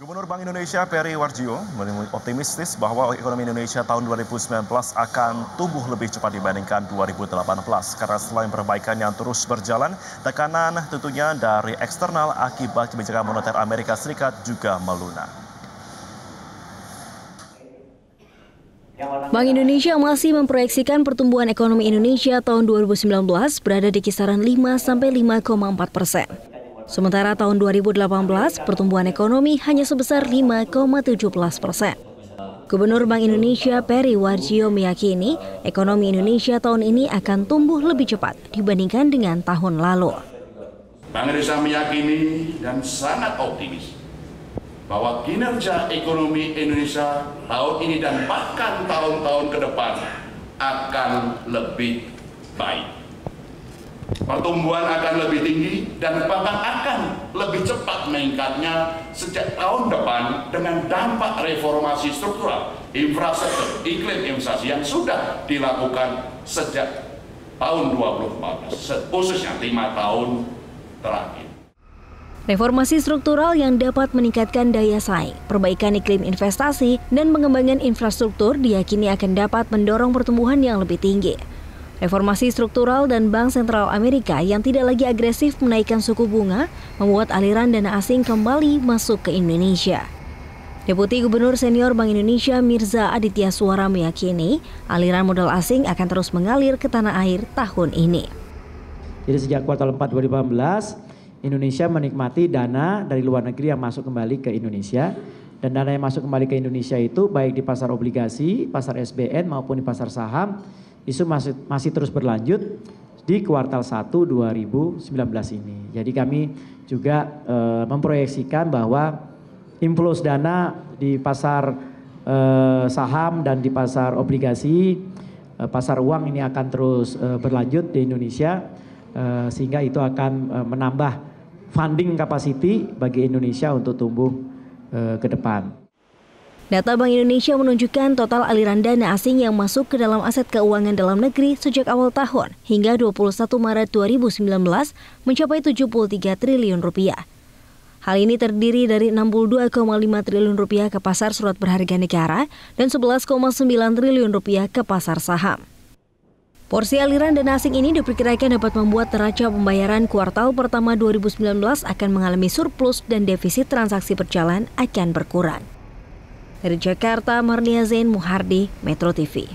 Gubernur Bank Indonesia Peri Warjio optimistis bahwa ekonomi Indonesia tahun 2019 akan tumbuh lebih cepat dibandingkan 2018 karena selain perbaikan yang terus berjalan, tekanan tentunya dari eksternal akibat kebijakan moneter Amerika Serikat juga melunak. Bank Indonesia masih memproyeksikan pertumbuhan ekonomi Indonesia tahun 2019 berada di kisaran 5–5,4%. Sementara tahun 2018, pertumbuhan ekonomi hanya sebesar 5,17%. Gubernur Bank Indonesia Peri Warjio meyakini ekonomi Indonesia tahun ini akan tumbuh lebih cepat dibandingkan dengan tahun lalu. Bank Indonesia meyakini dan sangat optimis bahwa kinerja ekonomi Indonesia tahun ini dan bahkan tahun-tahun ke depan akan lebih baik. Pertumbuhan akan lebih tinggi dan bahkan akan lebih cepat meningkatnya sejak tahun depan dengan dampak reformasi struktural, infrastruktur, iklim investasi yang sudah dilakukan sejak tahun 2014, khususnya 5 tahun terakhir. Reformasi struktural yang dapat meningkatkan daya saing, perbaikan iklim investasi, dan pengembangan infrastruktur diyakini akan dapat mendorong pertumbuhan yang lebih tinggi. Reformasi struktural dan Bank Sentral Amerika yang tidak lagi agresif menaikkan suku bunga membuat aliran dana asing kembali masuk ke Indonesia. Deputi Gubernur Senior Bank Indonesia Mirza Aditya Suara meyakini aliran modal asing akan terus mengalir ke tanah air tahun ini. Jadi sejak kuartal 4 2018, Indonesia menikmati dana dari luar negeri yang masuk kembali ke Indonesia. Dan dana yang masuk kembali ke Indonesia itu baik di pasar obligasi, pasar SBN maupun di pasar saham, itu masih terus berlanjut di kuartal 1 2019 ini. Jadi kami juga memproyeksikan bahwa inflows dana di pasar saham dan di pasar obligasi, pasar uang ini akan terus berlanjut di Indonesia, sehingga itu akan menambah funding capacity bagi Indonesia untuk tumbuh ke depan. Data Bank Indonesia menunjukkan total aliran dana asing yang masuk ke dalam aset keuangan dalam negeri sejak awal tahun hingga 21 Maret 2019 mencapai 73 triliun rupiah. Hal ini terdiri dari 62,5 triliun rupiah ke pasar surat berharga negara dan 11,9 triliun rupiah ke pasar saham. Porsi aliran dana asing ini diperkirakan dapat membuat neraca pembayaran kuartal pertama 2019 akan mengalami surplus dan defisit transaksi berjalan akan berkurang. Dari Jakarta, Marnia Zain Muhardi, Metro TV.